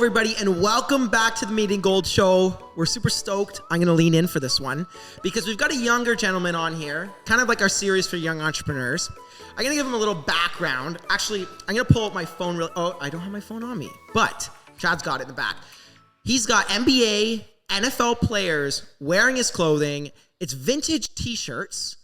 everybody, and welcome back to the Meeting Gold Show. We're super stoked. I'm going to lean in for this one because we've got a younger gentleman on here, kind of like our series for young entrepreneurs. I'm going to give him a little background. Actually, I'm going to pull up my phone. Oh, I don't have my phone on me, but Chad's got it in the back. He's got NBA, NFL players wearing his clothing. It's vintage t-shirts.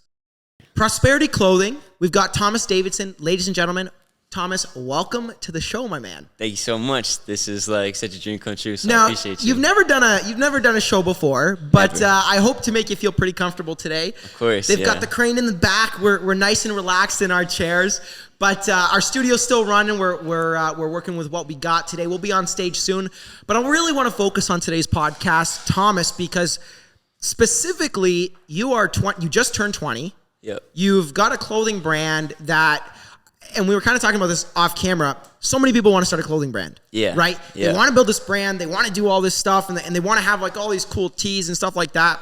Prosperitee Clothing. We've got Thomas Davidson. Ladies and gentlemen, Thomas, welcome to the show, my man. Thank you so much. This is like such a dream come true, so I appreciate you. You've never done a show before, but I hope to make you feel pretty comfortable today. Of course, They've got the crane in the back. We're nice and relaxed in our chairs, but our studio's still running. We're working with what we got today. We'll be on stage soon, but I really want to focus on today's podcast, Thomas, because specifically you just turned 20. Yep. You've got a clothing brand that. And we were kind of talking about this off camera. So many people want to start a clothing brand. Yeah. Right? Yeah. They want to build this brand. They want to do all this stuff. And they want to have like all these cool tees and stuff like that.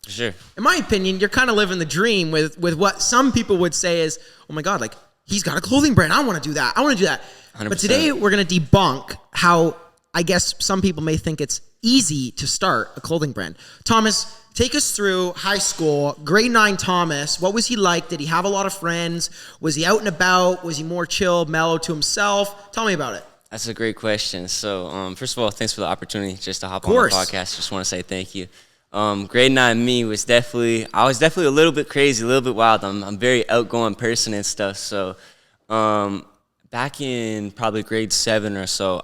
For sure. In my opinion, you're kind of living the dream with what some people would say is, oh my God, like he's got a clothing brand. I want to do that. I want to do that. 100%. But today we're going to debunk how I guess some people may think it's easy to start a clothing brand. Thomas, take us through high school, grade 9 Thomas. What was he like? Did he have a lot of friends? Was he out and about? Was he more chill, mellow to himself? Tell me about it. That's a great question. So, first of all, thanks for the opportunity just to hop on the podcast. Just want to say thank you. Grade 9 me was definitely a little bit crazy, a little bit wild. I'm a very outgoing person and stuff. So, back in probably grade 7 or so,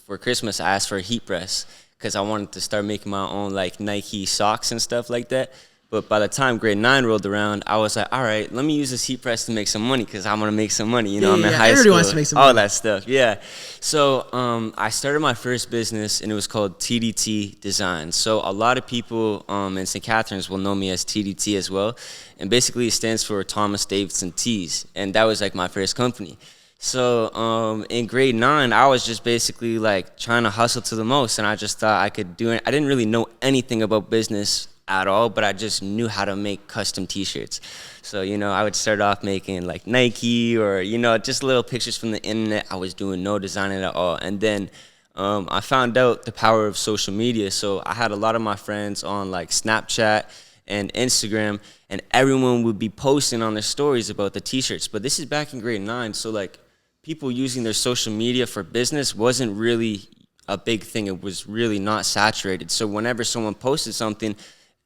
for Christmas, I asked for a heat press, because I wanted to start making my own like Nike socks and stuff like that. But by the time grade 9 rolled around, I was like, all right, let me use this heat press to make some money, because I want to make some money. You know, I'm in high Everybody school. wants to make some money. All that stuff, yeah. So I started my first business, and it was called TDT Design. So a lot of people in St. Catharines will know me as TDT as well. And basically it stands for Thomas Davidson Tees. And that was like my first company. So in grade 9, I was just basically like trying to hustle to the most, and I just thought I could do it. I didn't really know anything about business at all, but I just knew how to make custom t-shirts. So, you know, I would start off making like Nike or, you know, just little pictures from the internet. I was doing no designing at all. And then I found out the power of social media. So I had a lot of my friends on like Snapchat and Instagram, and everyone would be posting on their stories about the t-shirts. But this is back in grade 9, so like people using their social media for business wasn't really a big thing. It was really not saturated. So whenever someone posted something,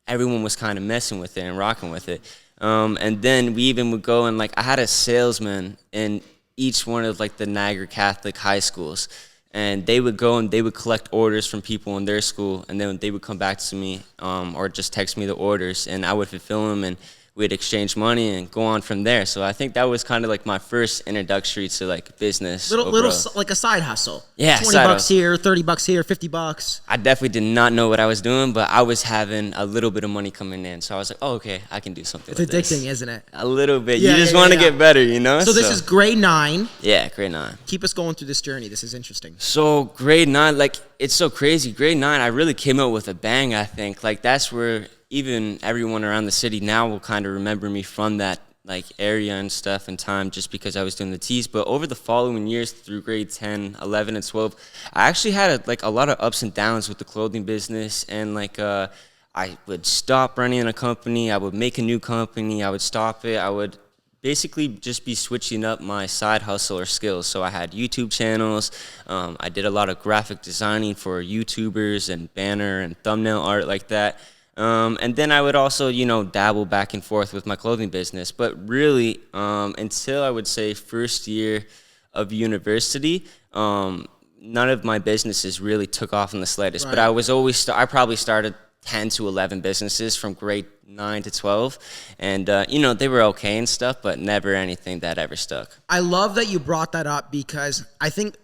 everyone was kind of messing with it and rocking with it. And then we even would go and like, I had a salesman in each one of like the Niagara Catholic high schools. And they would go and they would collect orders from people in their school, and then they would come back to me or just text me the orders, and I would fulfill them, and we'd exchange money and go on from there. So I think that was kind of like my first introductory to like business. Little like a side hustle. Yeah, $20 here, $30 here, $50. I definitely did not know what I was doing, but I was having a little bit of money coming in. So I was like, oh, okay, I can do something with this. It's addicting, isn't it? A little bit. You just want to get better, you know? So this is grade 9. Yeah, grade 9. Keep us going through this journey. This is interesting. So grade 9, like, it's so crazy. Grade 9, I really came out with a bang, I think. Like, that's where even everyone around the city now will kind of remember me from that like area and stuff and time, just because I was doing the tees. But over the following years through grade 10, 11, and 12, I actually had a lot of ups and downs with the clothing business. And like I would stop running a company, I would make a new company, I would stop it, I would basically just be switching up my side hustle or skills. So I had YouTube channels, I did a lot of graphic designing for YouTubers and banner and thumbnail art like that. And then I would also, you know, dabble back and forth with my clothing business. But really, until I would say first year of university, none of my businesses really took off in the slightest. Right. But I was always, I probably started 10 to 11 businesses from grade 9 to 12. And, you know, they were okay and stuff, but never anything that ever stuck. I love that you brought that up, because I think,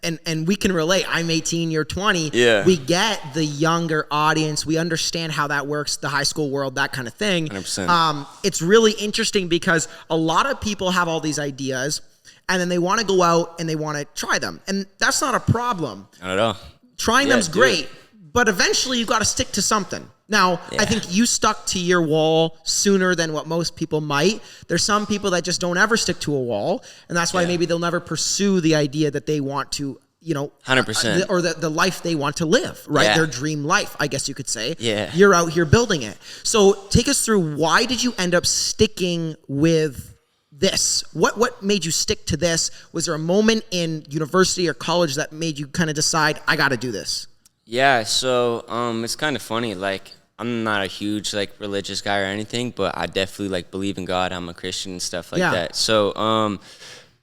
and we can relate. I'm 18, you're 20. Yeah. We get the younger audience. We understand how that works, the high school world, that kind of thing. 100%. It's really interesting because a lot of people have all these ideas, and then they want to go out and they want to try them. And that's not a problem. Not at all. Trying them's great, but eventually you got to stick to something. Now, I think you stuck to your wall sooner than what most people might. There's some people that just don't ever stick to a wall, and that's why maybe they'll never pursue the idea that they want to 100%. Or the life they want to live, right? Yeah. Their dream life, I guess you could say. Yeah. You're out here building it. So take us through, why did you end up sticking with this? What made you stick to this? Was there a moment in university or college that made you kind of decide, I got to do this? Yeah, so it's kind of funny. Like, I'm not a huge like religious guy or anything, but I definitely like believe in God. I'm a Christian and stuff like that. So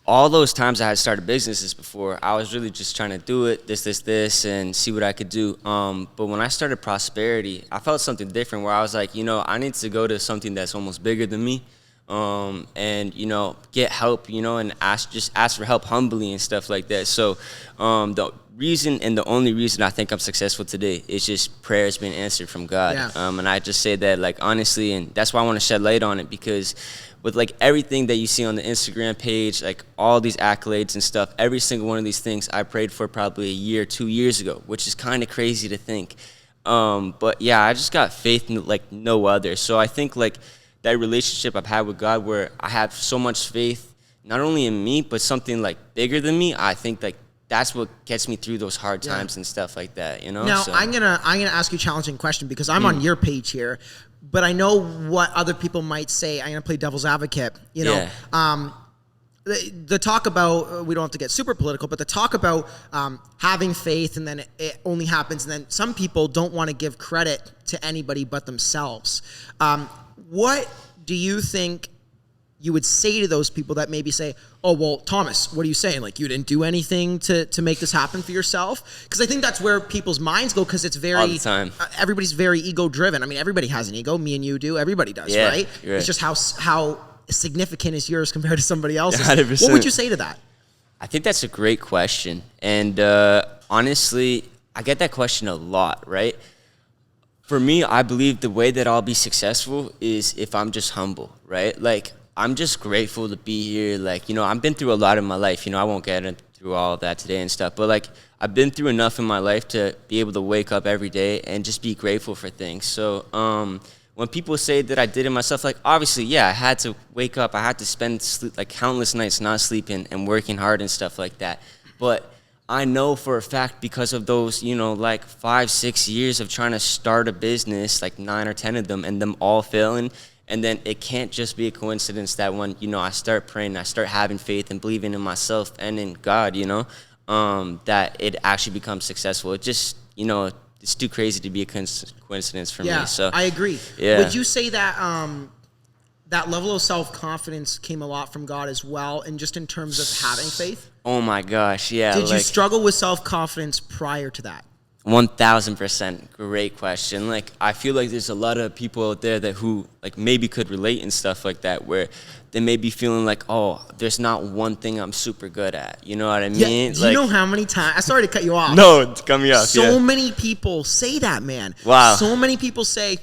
all those times I had started businesses before, I was really just trying to do it, this, and see what I could do. But when I started Prosperity, I felt something different where I was like, I need to go to something that's almost bigger than me, and, get help, and ask for help humbly and stuff like that. So the reason and the only reason I think I'm successful today is just prayers being answered from God. Yeah. And I just say that like honestly, and that's why I want to shed light on it, because with like everything that you see on the Instagram page, like all these accolades and stuff, every single one of these things I prayed for probably a year, 2 years ago, which is kind of crazy to think. But yeah, I just got faith in like no other. So I think like that relationship I've had with God, where I have so much faith, not only in me, but something like bigger than me, I think like that's what gets me through those hard times and stuff like that, Now, so. I'm gonna ask you a challenging question, because I'm on your page here, but I know what other people might say. I'm gonna play devil's advocate. The talk about, we don't have to get super political, but the talk about having faith and then it only happens, and then some people don't want to give credit to anybody but themselves. What do you think you would say to those people that maybe say, oh, well, Thomas, what are you saying? Like, you didn't do anything to make this happen for yourself? Because I think that's where people's minds go, because it's very, all the time. Everybody's very ego-driven. I mean, everybody has an ego. Me and you do. Everybody does, right? It's just how significant is yours compared to somebody else's. 100%. What would you say to that? I think that's a great question. And honestly, I get that question a lot, right? For me, I believe the way that I'll be successful is if I'm just humble, right? Like, I'm just grateful to be here. Like, I've been through a lot in my life. I won't get through all of that today and stuff. But, like, I've been through enough in my life to be able to wake up every day and just be grateful for things. So when people say that I did it myself, like, obviously, yeah, I had to wake up. I had to spend, like, countless nights not sleeping and working hard and stuff like that. But I know for a fact, because of those, like 5-6 years of trying to start a business, like 9 or 10 of them, and them all failing. And then it can't just be a coincidence that when, I start praying, I start having faith and believing in myself and in God, that it actually becomes successful. It just, it's too crazy to be a coincidence for me. So I agree. Yeah. Would you say that that level of self-confidence came a lot from God as well, and just in terms of having faith? Oh my gosh, yeah. Did you struggle with self-confidence prior to that? 1000%. Great question. Like, I feel like there's a lot of people out there who like maybe could relate and stuff like that, where they may be feeling like, oh, there's not one thing I'm super good at. You know what I mean? Do you know how many times? Sorry to cut you off. No, cut me off. So many people say that, man. Wow. So many people say,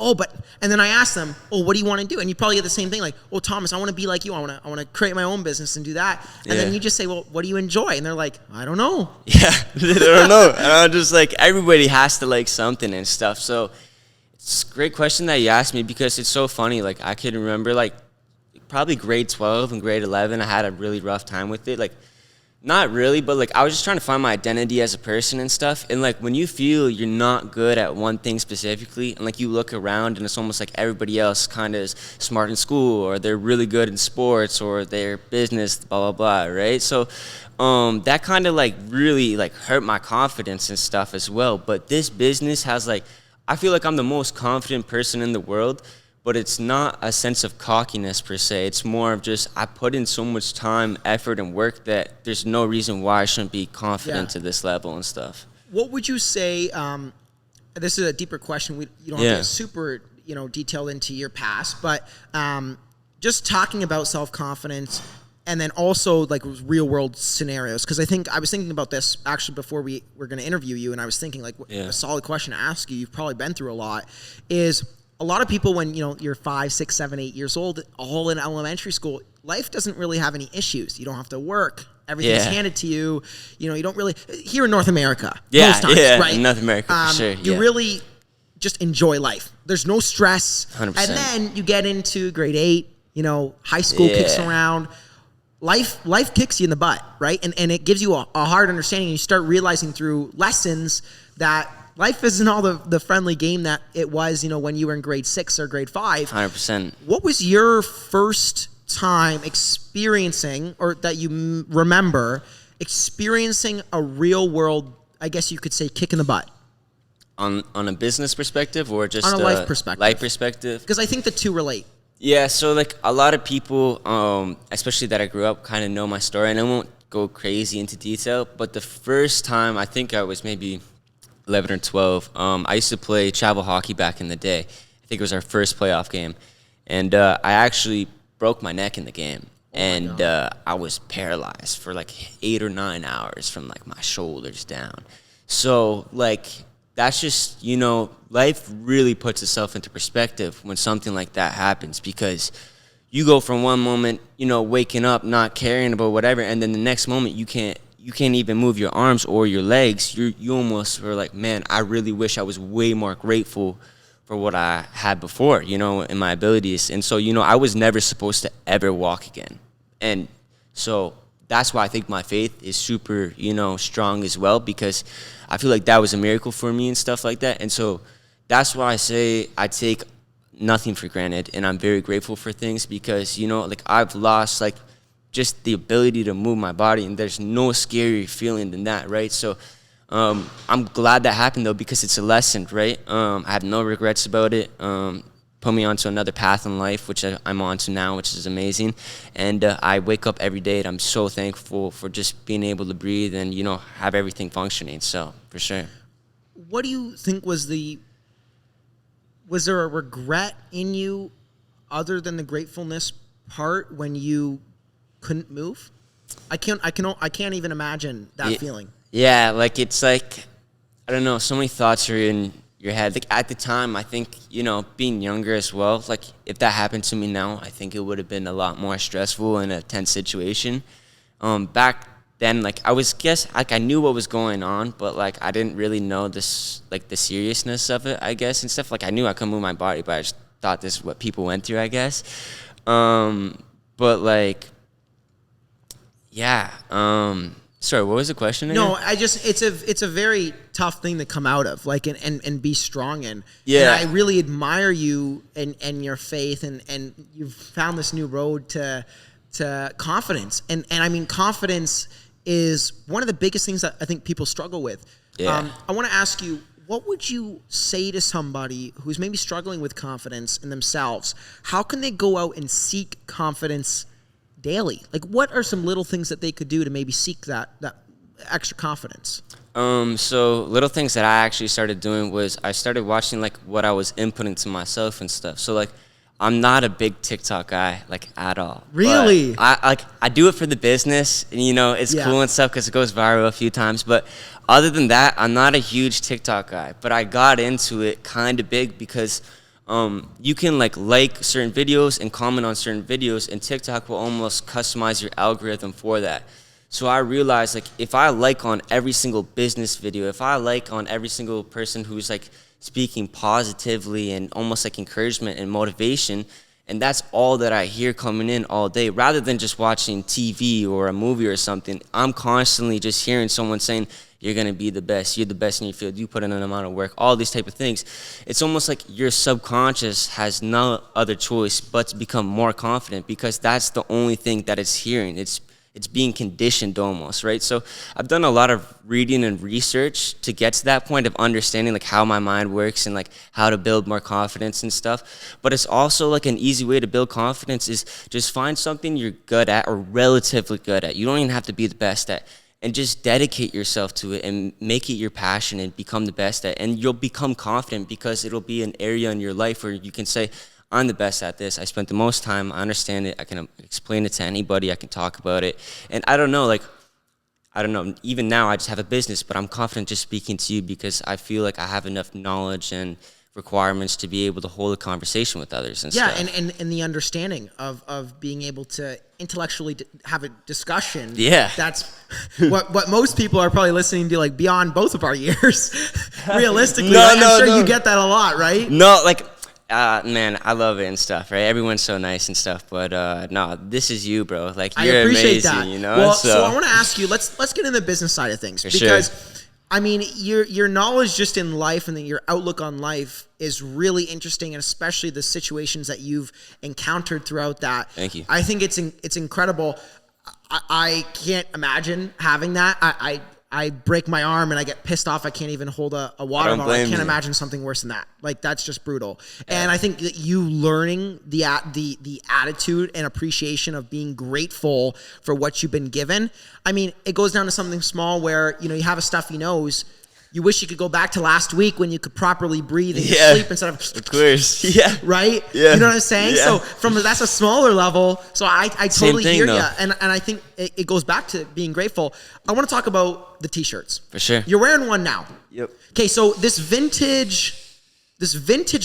oh, but, and then I ask them, oh, what do you want to do? And you probably get the same thing, like, oh, Thomas, I want to be like you. I want to create my own business and do that. And then you just say, well, what do you enjoy? And they're like, I don't know. Yeah, they don't know. And I'm just like, everybody has to like something and stuff. So it's a great question that you asked me, because it's so funny. Like, I can remember like probably grade 12 and grade 11, I had a really rough time with it. Like, not really, but like I was just trying to find my identity as a person and stuff. And like when you feel you're not good at one thing specifically, and like you look around and it's almost like everybody else kind of is smart in school, or they're really good in sports, or their business, blah, blah, blah, right? So that kind of like really like hurt my confidence and stuff as well. But this business has like, I feel like I'm the most confident person in the world, but it's not a sense of cockiness per se. It's more of just, I put in so much time, effort, and work that there's no reason why I shouldn't be confident to this level and stuff. What would you say, this is a deeper question, you don't have to get super detailed into your past, but just talking about self-confidence, and then also like real world scenarios, because I was thinking about this actually before we were going to interview you, and I was thinking like a solid question to ask you, you've probably been through a lot, is a lot of people when you're 5, 6, 7, 8 years old, all in elementary school, life doesn't really have any issues. You don't have to work. Everything's handed to you. You don't really, here in North America, most times, right? In North America, for sure. You really just enjoy life. There's no stress. 100%. And then you get into grade 8, high school kicks around. life kicks you in the butt, right? And it gives you a hard understanding, and you start realizing through lessons that life isn't all the friendly game that it was, when you were in grade 6 or grade 5. 100%. What was your first time experiencing, or that you remember experiencing a real world, I guess you could say, kick in the butt? On a business perspective, or just on a life perspective? Life perspective. Because I think the two relate. Yeah, so like a lot of people, especially that I grew up, kind of know my story, and I won't go crazy into detail, but the first time, I think I was maybe 11 or 12, I used to play travel hockey back in the day. I think it was our first playoff game, and I actually broke my neck in the game, and I was paralyzed for like 8 or 9 hours from like my shoulders down. So like, that's just, life really puts itself into perspective when something like that happens, because you go from one moment, waking up, not caring about whatever, and then the next moment you can't even move your arms or your legs. You almost were like, man, I really wish I was way more grateful for what I had before, in my abilities. And so, I was never supposed to ever walk again. And so that's why I think my faith is super, strong as well, because I feel like that was a miracle for me and stuff like that. And so that's why I say I take nothing for granted, and I'm very grateful for things, because, like I've lost like just the ability to move my body, and there's no scarier feeling than that, right? So I'm glad that happened though, because it's a lesson, right? I have no regrets about it. Put me onto another path in life, which I'm on to now, which is amazing. And I wake up every day and I'm so thankful for just being able to breathe and, have everything functioning. So, for sure. What do you think was there a regret in you other than the gratefulness part when you couldn't move? I can't even imagine that feeling. Yeah, like it's like, I don't know, so many thoughts are in your head. Like at the time, I think, being younger as well, like if that happened to me now, I think it would have been a lot more stressful and a tense situation. Back then, like I knew what was going on, but like I didn't really know this, like the seriousness of it, I guess, and stuff. Like I knew I couldn't move my body, but I just thought this is what people went through, I guess. But like, yeah. Sorry, what was the question again? No, it's a very tough thing to come out of, like, and be strong in. Yeah. And I really admire you and your faith, and you've found this new road to confidence. And I mean, confidence is one of the biggest things that I think people struggle with. Yeah. I want to ask you, what would you say to somebody who's maybe struggling with confidence in themselves? How can they go out and seek confidence daily? Like, what are some little things that they could do to maybe seek that extra confidence? So little things that I actually started doing was I started watching like what I was inputting to myself and stuff. So like, I'm not a big TikTok guy, like at all. Really? But I do it for the business, and it's cool and stuff because it goes viral a few times. But other than that, I'm not a huge TikTok guy. But I got into it kind of big because you can like certain videos and comment on certain videos, and TikTok will almost customize your algorithm for that. So I realized, like, if I like on every single business video, if I like on every single person who's like speaking positively and almost like encouragement and motivation, and that's all that I hear coming in all day, rather than just watching TV or a movie or something, I'm constantly just hearing someone saying, you're going to be the best, you're the best in your field, you put in an amount of work, all these type of things. It's almost like your subconscious has no other choice but to become more confident, because that's the only thing that it's hearing. It's being conditioned almost, right? So I've done a lot of reading and research to get to that point of understanding like how my mind works and like how to build more confidence and stuff. But it's also like an easy way to build confidence is just find something you're good at or relatively good at. You don't even have to be the best at, and just dedicate yourself to it and make it your passion and become the best at it. And you'll become confident because it'll be an area in your life where you can say, I'm the best at this. I spent the most time. I understand it. I can explain it to anybody. I can talk about it. And I don't know, even now I just have a business, but I'm confident just speaking to you because I feel like I have enough knowledge and requirements to be able to hold a conversation with others and stuff. Yeah, and the understanding of being able to intellectually have a discussion. Yeah. That's what most people are probably listening to, like, beyond both of our years. Realistically, I'm sure you get that a lot, right? No, like, Man, I love it and stuff, right? Everyone's so nice and stuff, but no, this is you, bro. Like, I you're appreciate amazing, that. you know? Well, so I want to ask you, let's get into the business side of things. Because, sure. I mean, your knowledge just in life and your outlook on life is really interesting, and especially the situations that you've encountered throughout that. Thank you. I think it's incredible. I can't imagine having that. I break my arm and I get pissed off. I can't even hold a water bottle. I can't imagine something worse than that. Like, that's just brutal. Yeah. And I think that you learning the attitude and appreciation of being grateful for what you've been given. I mean, it goes down to something small where, you know, you have a stuffy nose. You wish you could go back to last week when you could properly breathe in your sleep instead of course. Yeah. Right? Yeah. You know what I'm saying? Yeah. So that's a smaller level. So I totally hear you. Though. And I think it goes back to being grateful. I want to talk about the t-shirts. For sure. You're wearing one now. Yep. Okay, so this vintage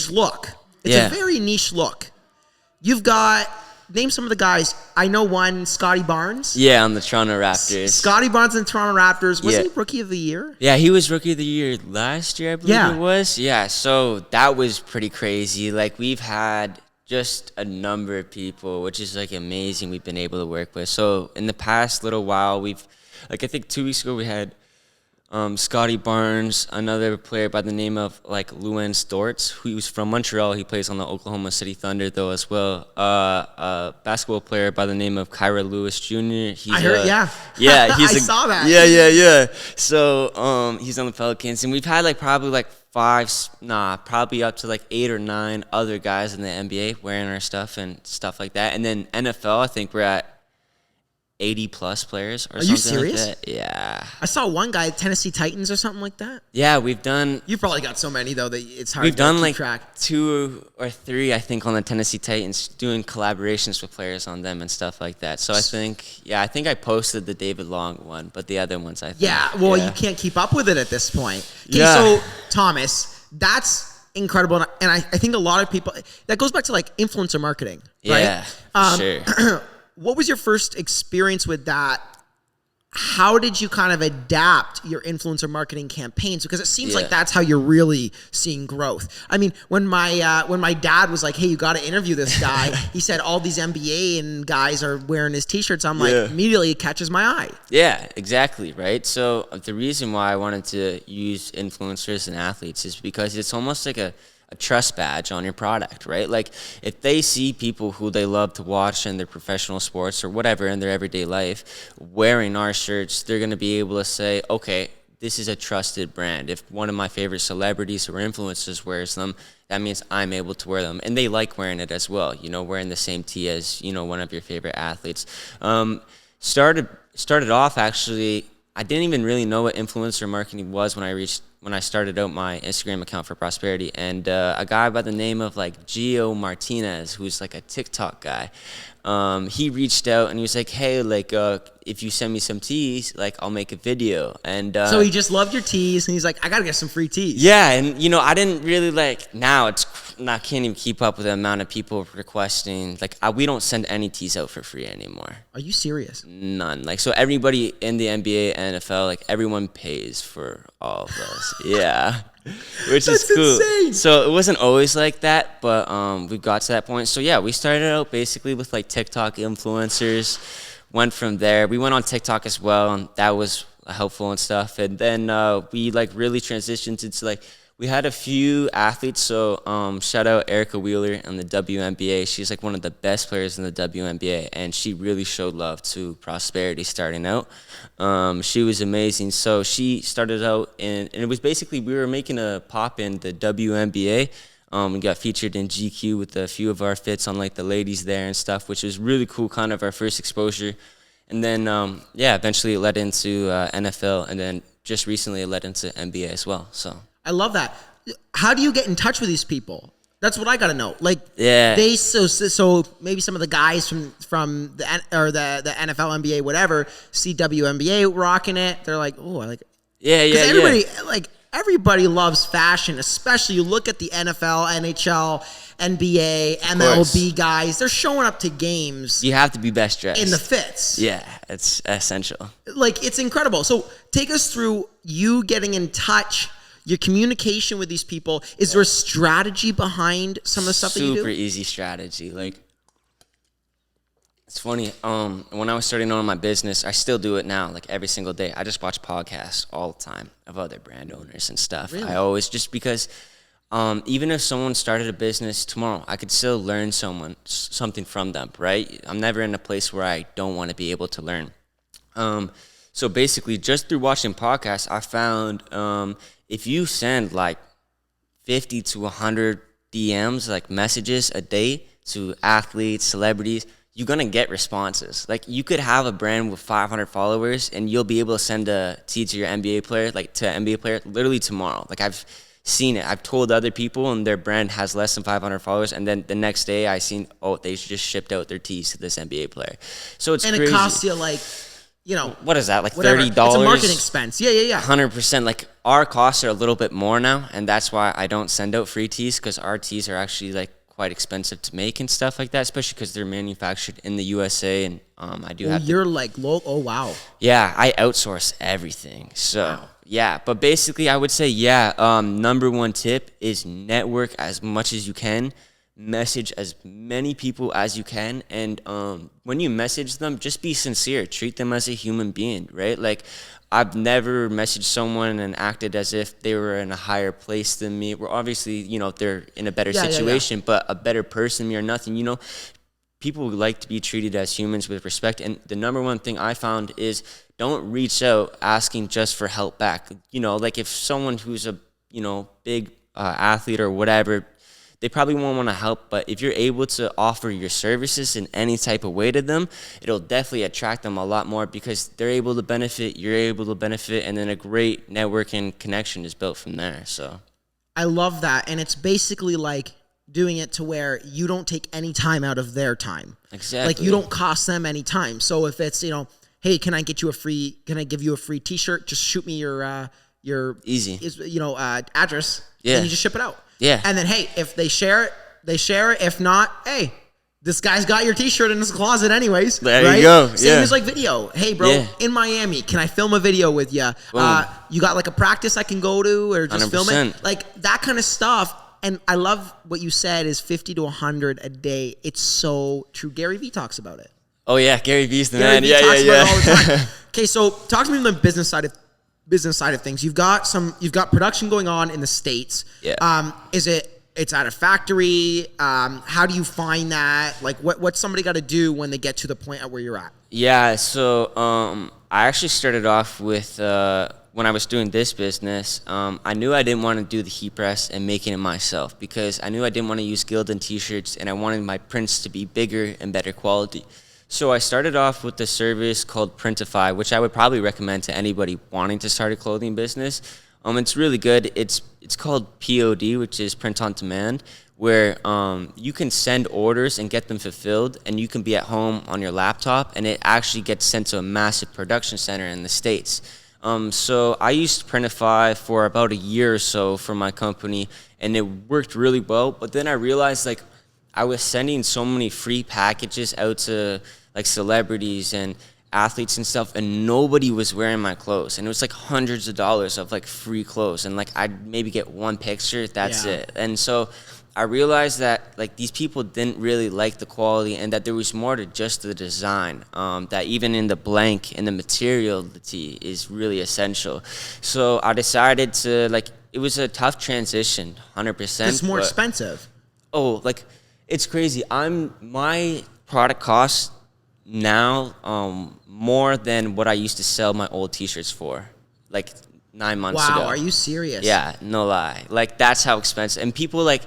look, it's a very niche look. You've got, name some of the guys. I know one, Scotty Barnes. Yeah, on the Toronto Raptors. Scotty Barnes and the Toronto Raptors. Wasn't he Rookie of the Year? Yeah, he was Rookie of the Year last year, I believe it was. Yeah, so that was pretty crazy. Like, we've had just a number of people, which is, like, amazing we've been able to work with. So in the past little while, we've, like, I think 2 weeks ago we had Scotty Barnes, another player by the name of like Luen Storts, who was from Montreal. He plays on the Oklahoma City Thunder though as well. A basketball player by the name of Kyra Lewis Jr. I heard, yeah. He's I saw that. Yeah. So he's on the Pelicans, and we've had like probably up to like 8 or 9 other guys in the NBA wearing our stuff and stuff like that. And then NFL, I think we're at 80 plus players or something. Are you serious? Like that. Yeah. I saw one guy, Tennessee Titans or something like that. Yeah, we've done. You've probably got so many though that it's hard. We've to done keep like track. 2 or 3, I think, on the Tennessee Titans, doing collaborations with players on them and stuff like that. So I think I posted the David Long one, but the other ones I think. Yeah, well, you can't keep up with it at this point. Okay, so Thomas, that's incredible, and I think a lot of people, that goes back to like influencer marketing, right? Yeah, sure. What was your first experience with that? How did you kind of adapt your influencer marketing campaigns? Because it seems like that's how you're really seeing growth. I mean, when my dad was like, "Hey, you got to interview this guy," he said all these NBA and guys are wearing his T-shirts. I'm like, immediately it catches my eye. Yeah, exactly, right? So the reason why I wanted to use influencers and athletes is because it's almost like a trust badge on your product, right? Like, if they see people who they love to watch in their professional sports or whatever in their everyday life wearing our shirts, they're going to be able to say, okay, this is a trusted brand. If one of my favorite celebrities or influencers wears them, that means I'm able to wear them. And they like wearing it as well, you know, wearing the same tee as, you know, one of your favorite athletes. Started off, actually, I didn't even really know what influencer marketing was when I started out my Instagram account for Prosperity, and a guy by the name of like Gio Martinez, who's like a TikTok guy, he reached out and he was like, hey, like if you send me some tees, like I'll make a video. And so he just loved your tees, and he's like, I gotta get some free tees. Yeah, and you know, I didn't really I can't even keep up with the amount of people requesting. Like, we don't send any tees out for free anymore. Are you serious? None. Like, so everybody in the NBA and NFL, like, everyone pays for all of those. Yeah. Which is cool. Insane. So it wasn't always like that, but we got to that point. So yeah, we started out basically with like TikTok influencers, went from there. We went on TikTok as well, and that was helpful and stuff. And then we like really transitioned into like, we had a few athletes, so shout out Erica Wheeler in the WNBA. She's like one of the best players in the WNBA, and she really showed love to Prosperity starting out. She was amazing. So she started out, and it was basically, we were making a pop in the WNBA. We got featured in GQ with a few of our fits on like the ladies there and stuff, which was really cool, kind of our first exposure. And then, eventually it led into NFL, and then just recently it led into NBA as well, so. I love that. How do you get in touch with these people? That's what I got to know. Like, so maybe some of the guys from the NFL, NBA, whatever, see WNBA rocking it. They're like, oh, I like it. Yeah. Everybody loves fashion, especially you look at the NFL, NHL, NBA, MLB guys. They're showing up to games. You have to be best dressed. In the fits. Yeah, it's essential. Like, it's incredible. So take us through you getting in touch. your communication with these people. Is there a strategy behind some of the stuff that you do? Super easy strategy. Like, it's funny. When I was starting on my business, I still do it now, like every single day. I just watch podcasts all the time of other brand owners and stuff. Really? I always, just because even if someone started a business tomorrow, I could still learn something from them, right? I'm never in a place where I don't want to be able to learn. So basically, just through watching podcasts, I found if you send like 50 to 100 DMs, like messages a day to athletes, celebrities, you're going to get responses. Like, you could have a brand with 500 followers and you'll be able to send a tee to your NBA player, like to an NBA player, literally tomorrow. Like, I've seen it. I've told other people and their brand has less than 500 followers, and then the next day I seen, oh, they just shipped out their tees to this NBA player. So it's crazy. And it costs you like, you know, what is that, like whatever. $30? It's a marketing expense. Yeah. 100%. Like, our costs are a little bit more now, and that's why I don't send out free tees, because our tees are actually like quite expensive to make and stuff like that, especially because they're manufactured in the USA, and I do have you're like low. Oh wow. Yeah, I outsource everything. So Wow. yeah, but basically I would say, number one tip is network as much as you can, message as many people as you can, and when you message them, just be sincere, treat them as a human being, right? Like, I've never messaged someone and acted as if they were in a higher place than me. We're obviously, you know, they're in a better situation, but a better person than me or nothing, you know. People like to be treated as humans with respect, and the number one thing I found is don't reach out asking just for help back. You know, like, if someone who's a, you know, big athlete or whatever, they probably won't want to help, but if you're able to offer your services in any type of way to them, it'll definitely attract them a lot more, because they're able to benefit, you're able to benefit, and then a great networking connection is built from there. So I love that, and it's basically like doing it to where you don't take any time out of their time. Exactly. Like, you don't cost them any time. So if it's, you know, hey, can I give you a free t-shirt? Just shoot me your easy, address. Yeah. And you just ship it out. Yeah. And then, hey, if they share it, they share it. If not, hey, this guy's got your t-shirt in his closet anyways. There right? you go. Same as like video. Hey, bro, in Miami, can I film a video with you? You got like a practice I can go to, or just 100%. film it? Like, that kind of stuff. And I love what you said is 50 to 100 a day. It's so true. Gary Vee talks about it. Oh yeah, Gary Vee's the Gary man. Vee Yeah. talks about it all the time. Okay, so talk to me on the business side of things. You've got production going on in the States. Yeah. It's at a factory. How do you find that? Like, what's somebody got to do when they get to the point at where you're at? Yeah, so I actually started off with when I was doing this business, I knew I didn't want to do the heat press and making it myself, because I knew I didn't want to use Gildan t-shirts, and I wanted my prints to be bigger and better quality. So I started off with a service called Printify, which I would probably recommend to anybody wanting to start a clothing business. It's really good. It's called POD, which is print on demand, where you can send orders and get them fulfilled, and you can be at home on your laptop, and it actually gets sent to a massive production center in the States. So I used Printify for about a year or so for my company, and it worked really well. But then I realized, like, I was sending so many free packages out to like celebrities and athletes and stuff, and nobody was wearing my clothes, and it was like hundreds of dollars of like free clothes, and like I'd maybe get one picture, that's it. And so I realized that like these people didn't really like the quality, and that there was more to just the design, that even in the blank, in the material, the tee is really essential. So I decided to, like, it was a tough transition, 100%. It's more expensive. Oh, like, it's crazy. My product costs now more than what I used to sell my old t-shirts for, like 9 months ago. Wow, are you serious? Yeah, no lie. Like, that's how expensive. And people, like,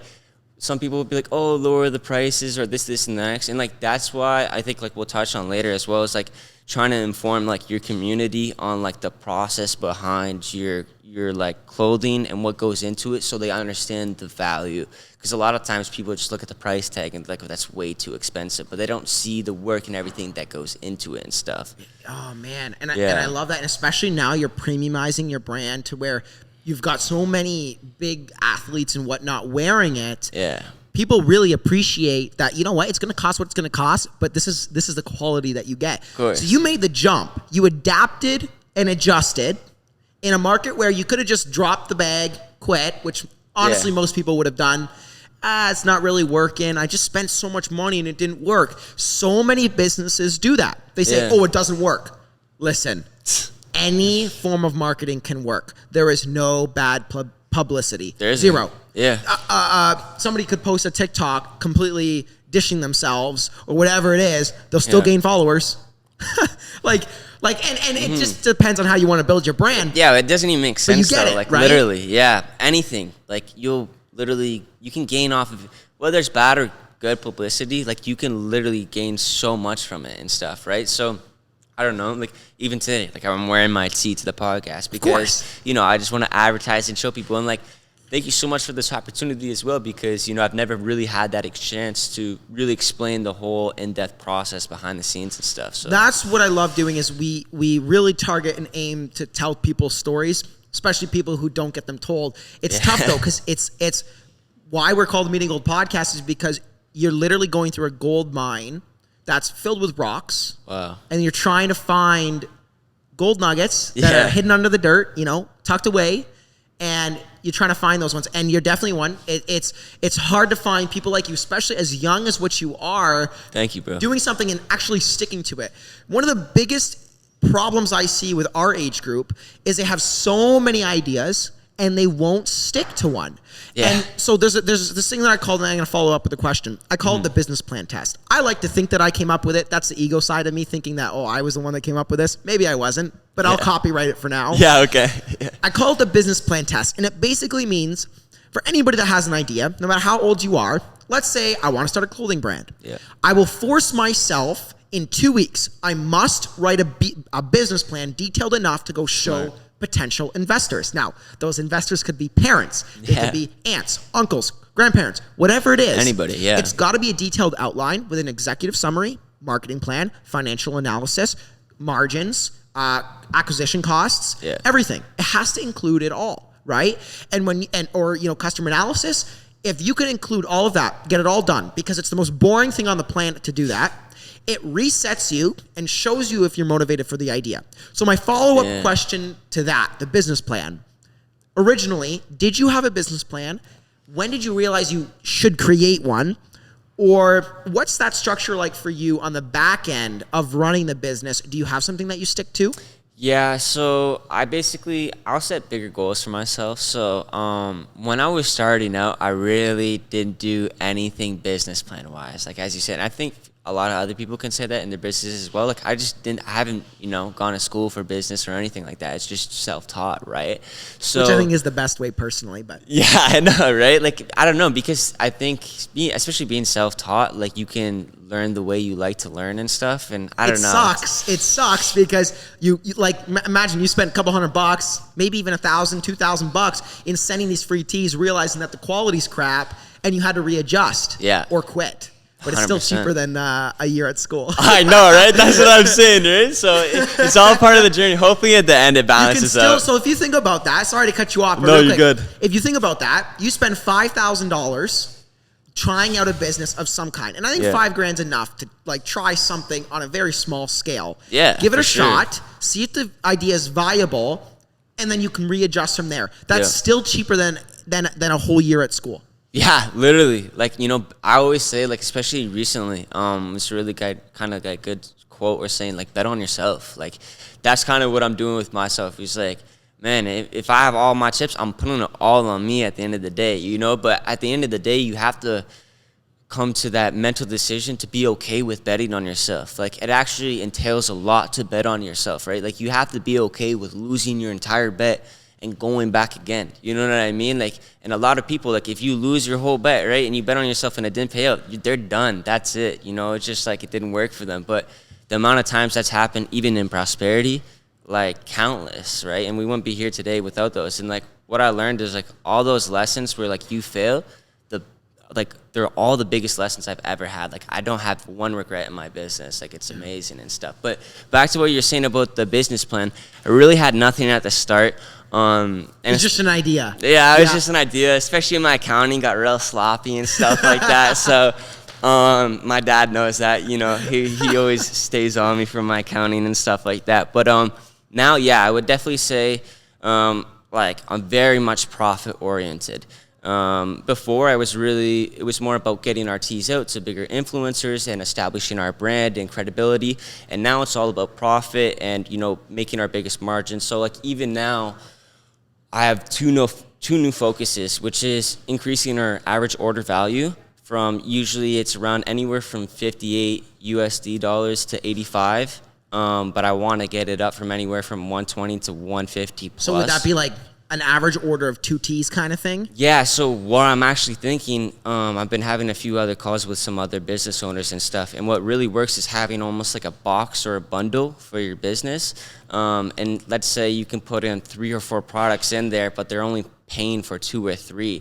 some people would be like, oh, lower the prices or this and the next. And like, that's why I think, like, we'll touch on later as well, is like trying to inform like your community on like the process behind your like clothing and what goes into it, so they understand the value. Because a lot of times people just look at the price tag and like, oh, that's way too expensive, but they don't see the work and everything that goes into it and stuff. Oh man, and I love that, and especially now you're premiumizing your brand to where you've got so many big athletes and whatnot wearing it. Yeah. People really appreciate that. You know what? It's going to cost what it's going to cost, but this is the quality that you get. Of course. So you made the jump. You adapted and adjusted in a market where you could have just dropped the bag quit, which honestly most people would have done. It's not really working. I just spent so much money and it didn't work. So many businesses do that. They say, oh, it doesn't work. Listen, any form of marketing can work. There is no bad publicity. There's zero. Somebody could post a TikTok completely dishing themselves or whatever it is. They'll still gain followers. and it just depends on how you want to build your brand. Yeah, it doesn't even make sense though. Like right? literally, anything. Like you can gain off of whether it's bad or good publicity. Like you can literally gain so much from it and stuff, right? So I don't know, like even today, like I'm wearing my tee to the podcast because I just want to advertise and show people. And like, thank you so much for this opportunity as well, because I've never really had that chance to really explain the whole in-depth process behind the scenes and stuff. So that's what I love doing is we really target and aim to tell people stories, especially people who don't get them told. It's tough though, because it's why we're called the Meeting Gold Podcast is because you're literally going through a gold mine that's filled with rocks. Wow. And you're trying to find gold nuggets that are hidden under the dirt, tucked away. And you're trying to find those ones. And you're definitely one. It's hard to find people like you, especially as young as what you are. Thank you, bro. Doing something and actually sticking to it. One of the biggest problems I see with our age group is they have so many ideas and they won't stick to one. Yeah. And so there's this thing that I called, and I'm going to follow up with a question. I call it the business plan test. I like to think that I came up with it. That's the ego side of me thinking that, I was the one that came up with this. Maybe I wasn't, but I'll copyright it for now. Yeah, okay. I call it the business plan test. And it basically means for anybody that has an idea, no matter how old you are, let's say I want to start a clothing brand. Yeah. I will force myself in 2 weeks. I must write a business plan detailed enough to go show potential investors. Now, those investors could be parents. They could be aunts, uncles, grandparents, whatever it is. Anybody, It's got to be a detailed outline with an executive summary, marketing plan, financial analysis, margins, acquisition costs, everything. It has to include it all, right? And customer analysis, if you can include all of that, get it all done, because it's the most boring thing on the planet to do that. It resets you and shows you if you're motivated for the idea. So my follow-up question to that, the business plan. Originally, did you have a business plan? When did you realize you should create one? Or what's that structure like for you on the back end of running the business? Do you have something that you stick to? Yeah, so I'll set bigger goals for myself. So when I was starting out, I really didn't do anything business plan wise. Like as you said, I think a lot of other people can say that in their businesses as well. Like I haven't, gone to school for business or anything like that. It's just self-taught, right? So, which I think is the best way personally, but. Yeah, I know, right? Like, I don't know, because I think especially being self-taught, like you can learn the way you like to learn and stuff. And I don't know. It sucks because you imagine you spent a couple $100, maybe even $1,000, $2,000 in sending these free tees, realizing that the quality's crap and you had to readjust or quit. But it's 100%. Still cheaper than a year at school. I know, right? That's what I'm saying, right? So it's all part of the journey. Hopefully at the end it balances out. So if you think about that, sorry to cut you off. No, you're good. If you think about that, you spend $5,000 trying out a business of some kind. And I think $5,000's enough to try something on a very small scale. Yeah, give it a shot, see if the idea is viable, and then you can readjust from there. That's still cheaper than a whole year at school. Yeah, literally. I always say, especially recently, it's really kind of a good quote or saying, bet on yourself. That's kind of what I'm doing with myself. It's man, if I have all my chips, I'm putting it all on me at the end of the day, But at the end of the day, you have to come to that mental decision to be okay with betting on yourself. It actually entails a lot to bet on yourself, right? You have to be okay with losing your entire bet and going back again. You know what I mean? And a lot of people, if you lose your whole bet, right, and you bet on yourself and it didn't pay out, they're done. That's it. It's just it didn't work for them. But the amount of times that's happened, even in prosperity, countless, right? And we wouldn't be here today without those. And what I learned is all those lessons where you fail, they're all the biggest lessons I've ever had. I don't have one regret in my business. It's amazing and stuff. But back to what you're saying about the business plan, I really had nothing at the start. And it's just an idea. Yeah, it was just an idea, especially in my accounting, got real sloppy and stuff like that. So my dad knows that, he always stays on me for my accounting and stuff like that. But now, I would definitely say Like, I'm very much profit oriented. Before it was more about getting our teas out to bigger influencers and establishing our brand and credibility. And now it's all about profit and, making our biggest margin. So like even now I have two new focuses, which is increasing our average order value from usually it's around anywhere from 58 USD dollars to 85. But I want to get it up from anywhere from 120 to 150 plus. So would that be like an average order of 2 teas kind of thing? Yeah, so what I'm actually thinking, I've been having a few other calls with some other business owners and stuff, and what really works is having almost like a box or a bundle for your business. And let's say you can put in 3 or 4 products in there, but they're only paying for 2 or 3.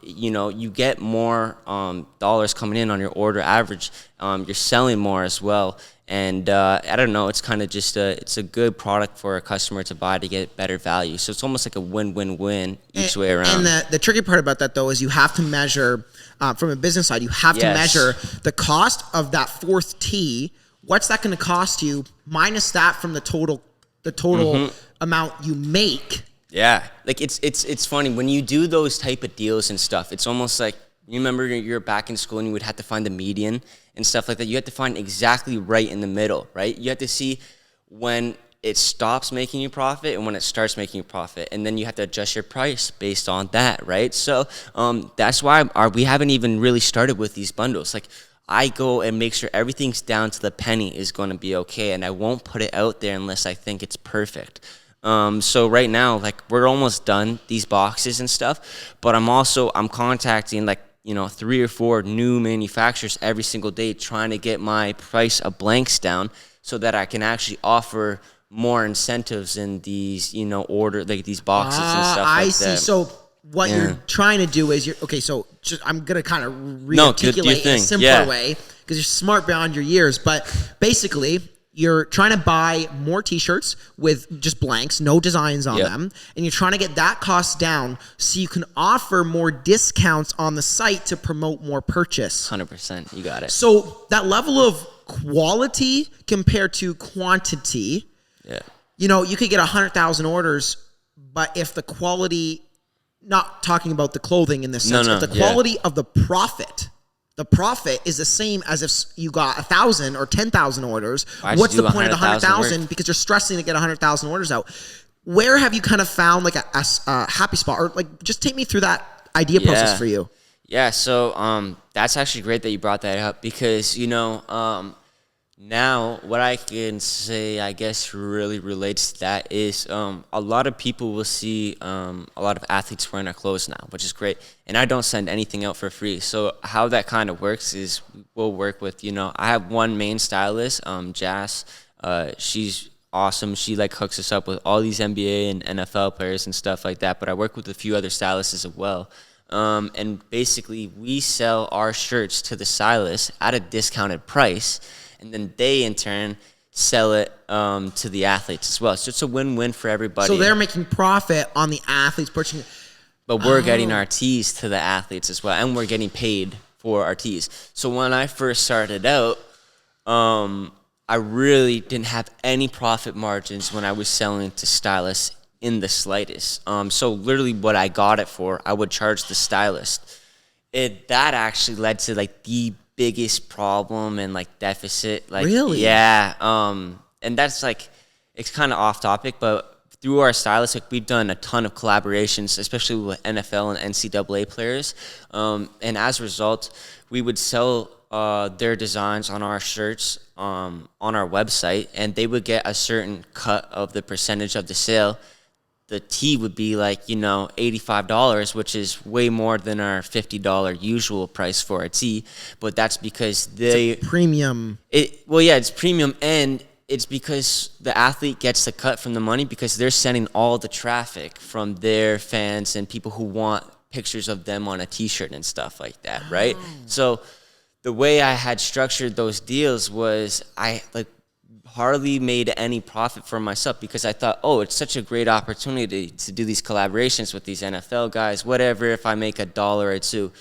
You get more dollars coming in on your order average. You're selling more as well. And I don't know, it's kind of just it's a good product for a customer to buy to get better value. So it's almost like a win-win-win each way around. And the tricky part about that, though, is you have to measure, from a business side, you have to measure the cost of that 4th tea. What's that going to cost you minus that from the total amount you make? Yeah, like it's funny when you do those type of deals and stuff. It's almost like, you remember you're back in school and you would have to find the median and stuff like that. You have to find exactly right in the middle, right? You have to see when it stops making you profit and when it starts making you profit, and then you have to adjust your price based on that, right? So that's why we haven't even really started with these bundles. Like, I go and make sure everything's down to the penny is going to be okay, and I won't put it out there unless I think it's perfect. So right now, like, we're almost done these boxes and stuff, but I'm contacting like 3 or 4 new manufacturers every single day, trying to get my price of blanks down so that I can actually offer more incentives in these, order like these boxes and stuff like that. I see. So what you're trying to do is I'm going to kind of re-articulate in a simpler way because you're smart beyond your years, but basically you're trying to buy more t-shirts with just blanks, no designs on them, and you're trying to get that cost down so you can offer more discounts on the site to promote more purchase. 100%, you got it. So that level of quality compared to quantity, you could get 100,000 orders, but if the quality, not talking about the clothing in this sense, but the quality of the profit is the same as if you got 1,000 or 10,000 orders. What's the point of the 100,000? Because you're stressing to get 100,000 orders out. Where have you kind of found like a happy spot, or like just take me through that idea process for you? Yeah. So that's actually great that you brought that up because now what I can say, I guess, really relates to that is a lot of people will see a lot of athletes wearing our clothes now, which is great. And I don't send anything out for free. So how that kind of works is we'll work with, I have one main stylist, Jazz. She's awesome. She like hooks us up with all these NBA and NFL players and stuff like that. But I work with a few other stylists as well. And basically we sell our shirts to the stylist at a discounted price. And then they, in turn, sell it to the athletes as well. So it's a win-win for everybody. So they're making profit on the athletes purchasing. But we're getting our tees to the athletes as well, and we're getting paid for our tees. So when I first started out, I really didn't have any profit margins when I was selling to stylists in the slightest. So literally what I got it for, I would charge the stylist. That actually led to like the biggest problem and like deficit. Like, really? Yeah. And that's like, it's kind of off topic, but through our stylists, like, we've done a ton of collaborations, especially with NFL and NCAA players. And as a result, we would sell their designs on our shirts on our website, and they would get a certain cut of the percentage of the sale. The tee would be like, $85, which is way more than our $50 usual price for a tee. But that's because it's premium. It's premium, and it's because the athlete gets the cut from the money because they're sending all the traffic from their fans and people who want pictures of them on a t-shirt and stuff like that, right? So the way I had structured those deals was I hardly made any profit for myself because I thought, it's such a great opportunity to do these collaborations with these NFL guys, whatever, if I make $1 or $2.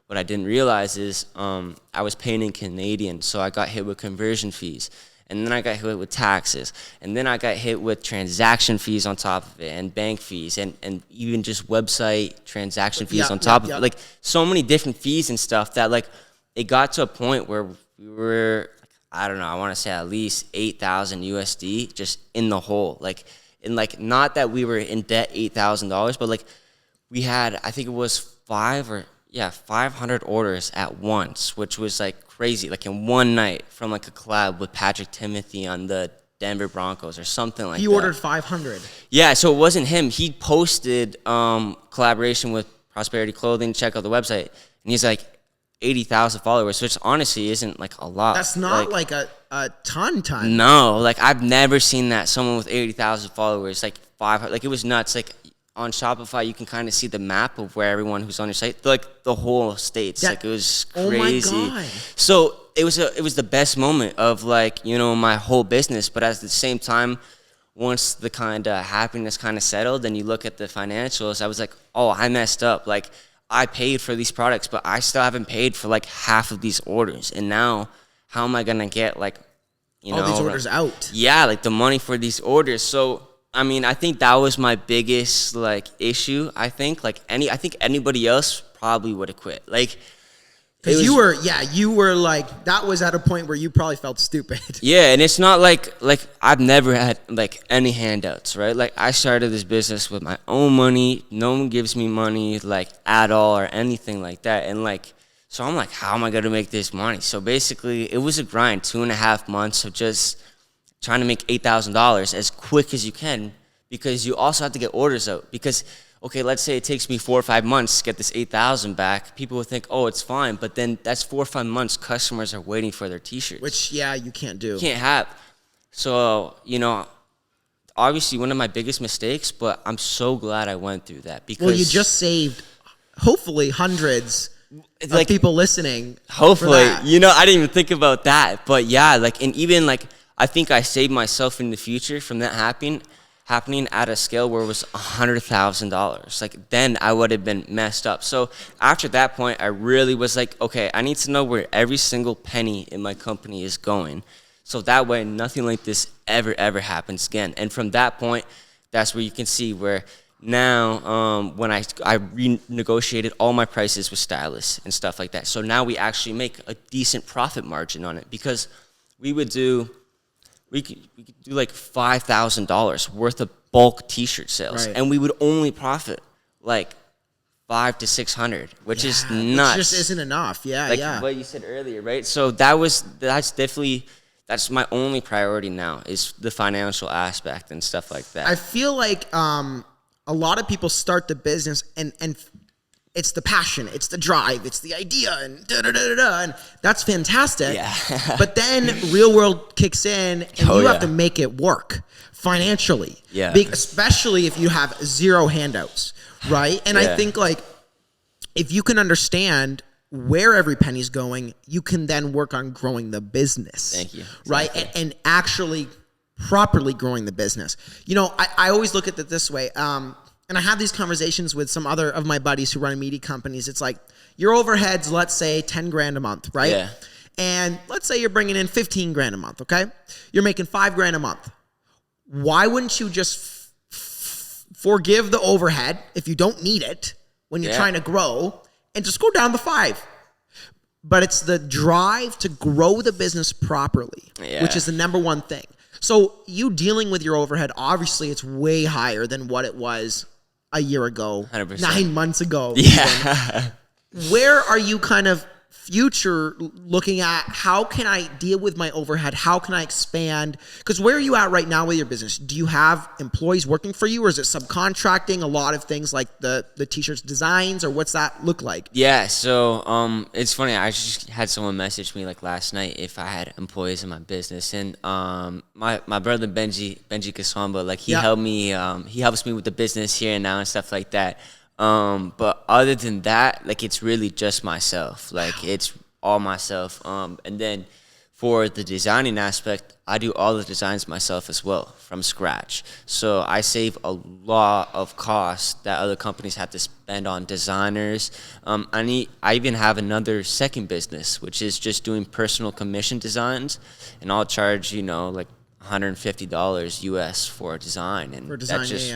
What I didn't realize is I was paying in Canadian, so I got hit with conversion fees. and then I got hit with taxes, and then I got hit with transaction fees on top of it, and bank fees, and even just website transaction fees on top of it. Like, so many different fees and stuff that, like, it got to a point where we were, I don't know, I want to say at least 8,000 USD just in the hole. Like, and like, not that we were in debt $8,000, but like, we had, I think it was 500 orders at once, which was like crazy, like in one night, from like a collab with Patrick Timothy on the Denver Broncos or something like that. He ordered 500. Yeah, so it wasn't him. He posted collaboration with Prosperitee Clothing. Check out the website, and he's like 80,000 followers, which honestly isn't like a lot. That's not like a ton. No, like I've never seen that. Someone with 80,000 followers, like 500, like it was nuts. Like on Shopify, you can kind of see the map of where everyone who's on your site, like the whole states. Like it was crazy. Oh my God. So it was the best moment of like, you know, my whole business. But at the same time, once the kind of happiness kind of settled and you look at the financials, I was like, oh, I messed up. Like, I paid for these products, but I still haven't paid for like half of these orders. And now, how am I gonna get like, you know, all these orders out? Yeah, like the money for these orders. So, I mean, I think that was my biggest like issue. I think anybody else probably would have quit. Like, because you were like, that was at a point where you probably felt stupid. Yeah, and it's not like I've never had like any handouts, right? Like, I started this business with my own money. No one gives me money like at all or anything like that. And like, so I'm like, how am I gonna make this money? So basically, it was a grind, 2.5 months of just trying to make $8,000 as quick as you can, because you also have to get orders out. Because, okay, let's say it takes me 4 or 5 months to get this 8,000 back. People will think, oh, it's fine. But then that's 4 or 5 months customers are waiting for their T-shirts. Which, you can't do. You can't have. So, you know, obviously one of my biggest mistakes, but I'm so glad I went through that. Because, well, you just saved, hopefully, hundreds of people listening. Hopefully. You know, I didn't even think about that. But yeah, like, and even like, I think I saved myself in the future from that happening at a scale where it was $100,000. Like, then I would have been messed up. So after that point, I really was like, okay, I need to know where every single penny in my company is going, so that way nothing like this ever happens again. And from that point, that's where you can see where now when I renegotiated all my prices with stylists and stuff like that. So now we actually make a decent profit margin on it, because we could do like $5,000 worth of bulk T-shirt sales, right, and we would only profit like $500 to $600, which is nuts. Which just isn't enough. Like what you said earlier, right? So that's my only priority now, is the financial aspect and stuff like that. I feel like a lot of people start the business and it's the passion, it's the drive, it's the idea, and and that's fantastic. Yeah. But then real world kicks in, and you have to make it work financially. Yeah. Especially if you have zero handouts, right? And I think like, if you can understand where every penny's going, you can then work on growing the business. Thank you. Right? Exactly. And actually properly growing the business. You know, I always look at it this way. And I have these conversations with some other of my buddies who run media companies. It's like, your overheads, let's say 10 grand a month, right? Yeah. And let's say you're bringing in 15 grand a month, okay? You're making 5 grand a month. Why wouldn't you just forgive the overhead if you don't need it when you're trying to grow, and just go down the 5? But it's the drive to grow the business properly, which is the number one thing. So you dealing with your overhead, obviously it's way higher than what it was a year ago, 100%. 9 months ago. Yeah. Where are you kind of future looking at, how can I deal with my overhead? How can I expand? Because where are you at right now with your business? Do you have employees working for you, or is it subcontracting a lot of things like the t-shirts designs, or what's that look like? Yeah, so it's funny. I just had someone message me like last night if I had employees in my business, and my brother Benji Kaswamba, like he helped me. He helps me with the business here and now and stuff like that. But other than that, like, it's really just myself. Like, it's all myself. And then for the designing aspect, I do all the designs myself as well from scratch. So I save a lot of costs that other companies have to spend on designers. I even have another second business, which is just doing personal commission designs, and I'll charge, like $150 US for a design, and that's just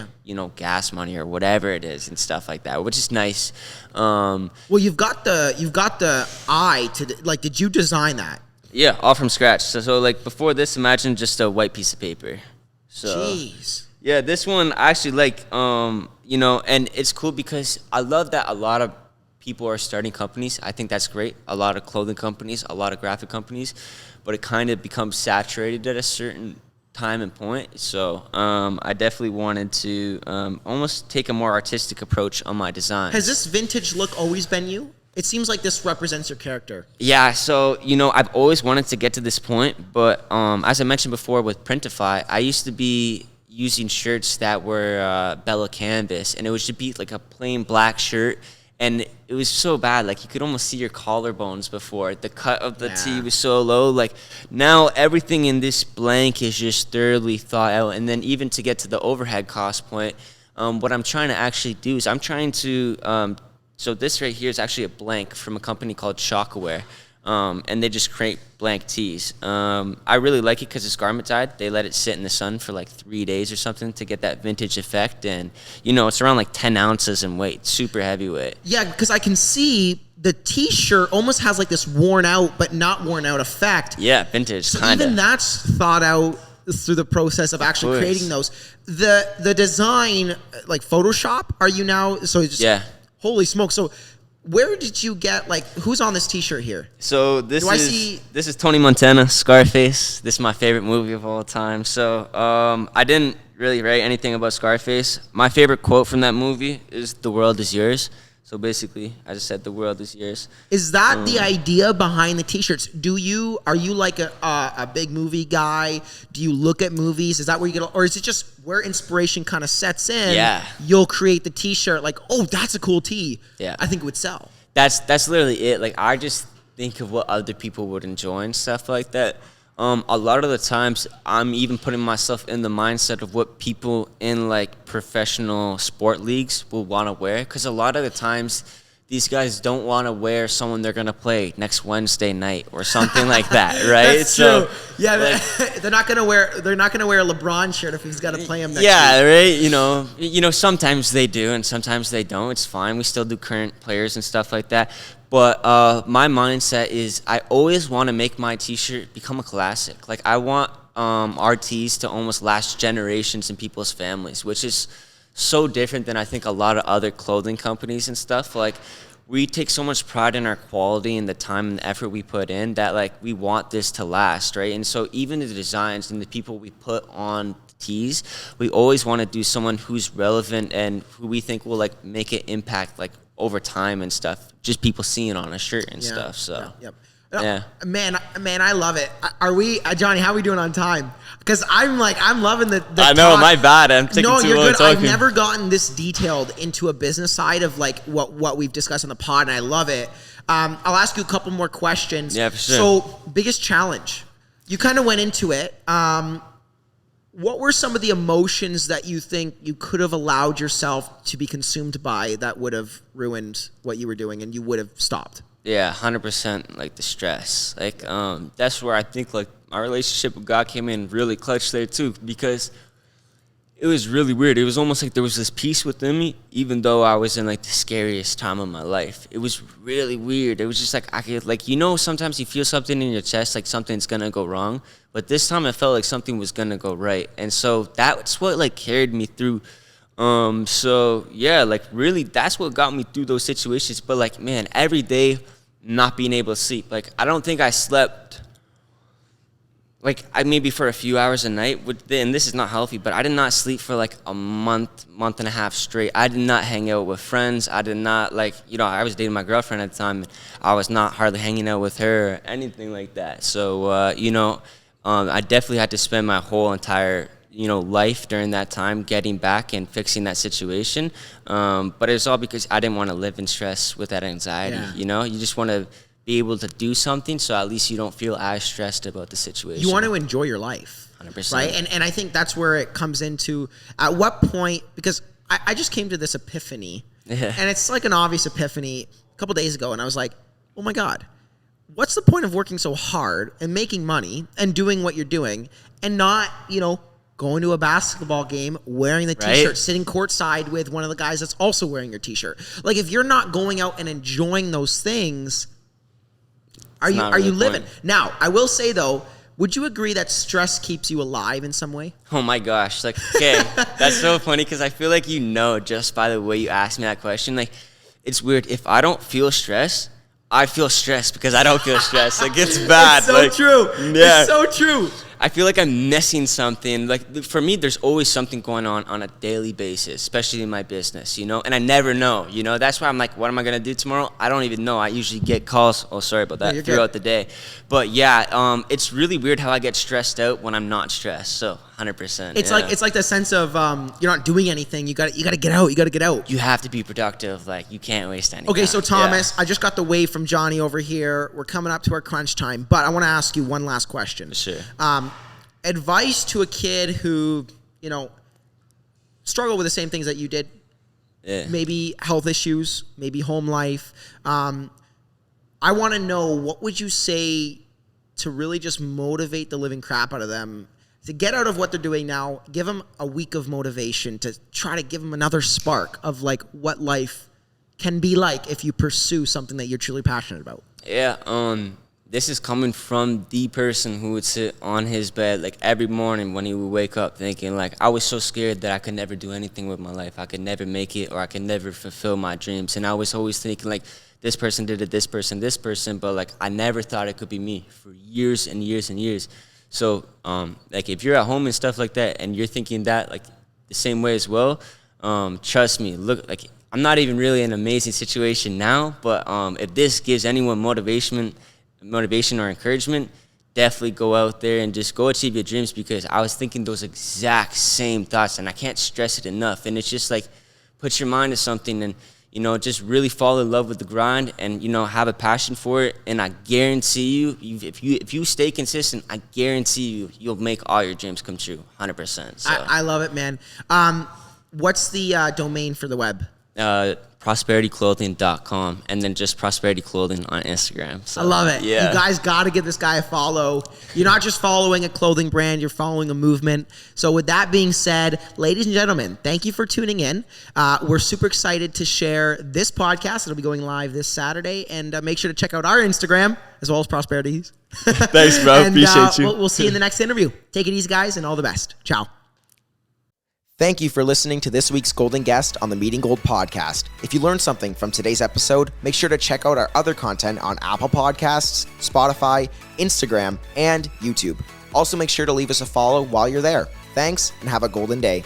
gas money or whatever it is and stuff like that, which is nice. Well, you've got the eye to like. Did you design that? Yeah, all from scratch. So like before this, imagine just a white piece of paper. So, jeez. Yeah, this one I actually like, and it's cool because I love that a lot of people are starting companies. I think that's great. A lot of clothing companies, a lot of graphic companies, but it kind of becomes saturated at a certain time and point. So I definitely wanted to almost take a more artistic approach on my design. Has this vintage look always been you? It seems like this represents your character. Yeah, so, I've always wanted to get to this point, but as I mentioned before with Printify, I used to be using shirts that were Bella Canvas, and it would just be like a plain black shirt, and it was so bad, like you could almost see your collarbones before. The cut of the tee was so low. Like now everything in this blank is just thoroughly thought out, and then even to get to the overhead cost point, what I'm trying to actually do is I'm trying to... So this right here is actually a blank from a company called Shockaware, and they just create blank tees. I really like it because it's garment dyed. They let it sit in the sun for like 3 days or something to get that vintage effect, and it's around like 10 ounces in weight, super heavyweight. Yeah, because I can see the T-shirt almost has like this worn out but not worn out effect. Yeah, vintage, so kind of. Even that's thought out through the process of actually creating those. The design, like Photoshop, are you now? So it's just, holy smoke! So, where did you get who's on this T-shirt here? So this is Tony Montana, Scarface. This is my favorite movie of all time. So I didn't really write anything about Scarface. My favorite quote from that movie is "The world is yours." So basically, I just said the world is yours. Is that the idea behind the T-shirts? Are you like a big movie guy? Do you look at movies? Is that where you get, or is it just where inspiration kind of sets in? Yeah. You'll create the T-shirt like, oh, that's a cool tee. Yeah. I think it would sell. That's literally it. Like I just think of what other people would enjoy and stuff like that. A lot of the times I'm even putting myself in the mindset of what people in like professional sport leagues will want to wear, because a lot of the times these guys don't want to wear someone they're going to play next Wednesday night or something like that, right? That's true. Yeah, like, they're not going to wear a LeBron shirt if he's got to play him next week. Right? Sometimes they do and sometimes they don't. It's fine. We still do current players and stuff like that. But my mindset is I always want to make my T-shirt become a classic. Like I want our tees to almost last generations in people's families, which is so different than I think a lot of other clothing companies and stuff. Like we take so much pride in our quality and the time and the effort we put in that like we want this to last, right? And so even the designs and the people we put on tees, we always want to do someone who's relevant and who we think will like make an impact like over time and stuff, just people seeing on a shirt and stuff. So yeah. Man, I love it. Are we, Johnny? How are we doing on time? Because I'm loving the I know, my bad. I'm taking too long talking. I've never gotten this detailed into a business side of like what we've discussed on the pod, and I love it. I'll ask you a couple more questions. Yeah, for sure. So, biggest challenge? You kind of went into it. What were some of the emotions that you think you could have allowed yourself to be consumed by that would have ruined what you were doing and you would have stopped? Yeah, 100%, like the stress. Like, that's where I think, like, my relationship with God came in really clutch there, too, because it was really weird. It was almost like there was this peace within me, even though I was in, like, the scariest time of my life. It was really weird. It was just, like, I could, like, sometimes you feel something in your chest, like something's gonna go wrong, but this time I felt like something was gonna go right. And so that's what, like, carried me through. So, yeah, like, really, that's what got me through those situations. But, like, man, every day not being able to sleep. Like, I don't think I slept, like, maybe for a few hours a night. And this is not healthy, but I did not sleep for, like, a month and a half straight. I did not hang out with friends. I did not, like, I was dating my girlfriend at the time. And I was not hardly hanging out with her or anything like that. So, I definitely had to spend my whole entire life during that time getting back and fixing that situation. But it was all because I didn't want to live in stress with that anxiety. You just want to be able to do something, so at least you don't feel as stressed about the situation. You want to enjoy your life. 100%. Right? And I think that's where it comes into, at what point, because I just came to this epiphany, and it's like an obvious epiphany a couple days ago, and I was like, oh my God, what's the point of working so hard and making money and doing what you're doing and not, going to a basketball game, wearing the t-shirt, right? Sitting courtside with one of the guys that's also wearing your t-shirt. Like, if you're not going out and enjoying those things, are you living? Now, I will say though, would you agree that stress keeps you alive in some way? Oh my gosh. Like, okay, that's so funny because I feel like just by the way you asked me that question. Like, it's weird. If I don't feel stress, I feel stressed because I don't feel stressed. Like, it's bad. It's so true. Yeah. It's so true. I feel like I'm missing something. Like, for me, there's always something going on a daily basis, especially in my business, and I never know, That's why I'm like, what am I going to do tomorrow? I don't even know. I usually get calls, throughout the day. But yeah, it's really weird how I get stressed out when I'm not stressed. So 100%. It's like the sense of you're not doing anything. You got to get out. You got to get out. You have to be productive. Like, you can't waste any Okay, time. so Thomas, I just got the wave from Johnny over here. We're coming up to our crunch time, but I want to ask you one last question. Sure. Advice to a kid who, struggled with the same things that you did. Yeah. Maybe health issues, maybe home life. I want to know, what would you say to really just motivate the living crap out of them to get out of what they're doing now, give them a week of motivation to try to give them another spark of like what life can be like if you pursue something that you're truly passionate about? Yeah, this is coming from the person who would sit on his bed like every morning when he would wake up thinking like, I was so scared that I could never do anything with my life. I could never make it, or I could never fulfill my dreams. And I was always thinking like, this person did it, this person, but like I never thought it could be me for years and years and years. So like if you're at home and stuff like that and you're thinking that like the same way as well, trust me, look, like I'm not even really in an amazing situation now, but if this gives anyone motivation or encouragement, definitely go out there and just go achieve your dreams, because I was thinking those exact same thoughts and I can't stress it enough. And it's just like, put your mind to something and, just really fall in love with the grind and, have a passion for it. And I guarantee you, if you stay consistent, I guarantee you'll make all your dreams come true, 100%. So. I love it, man. What's the domain for the web? ProsperityClothing.com, and then just Prosperity Clothing on Instagram. So, I love it. Yeah. You guys got to give this guy a follow. You're not just following a clothing brand, you're following a movement. So with that being said, ladies and gentlemen, thank you for tuning in. We're super excited to share this podcast. It'll be going live this Saturday, and make sure to check out our Instagram as well as Prosperity's. Thanks, bro. Appreciate you. We'll see you in the next interview. Take it easy, guys, and all the best. Ciao. Thank you for listening to this week's Golden Guest on the Meeting Gold podcast. If you learned something from today's episode, make sure to check out our other content on Apple Podcasts, Spotify, Instagram, and YouTube. Also, make sure to leave us a follow while you're there. Thanks, and have a golden day.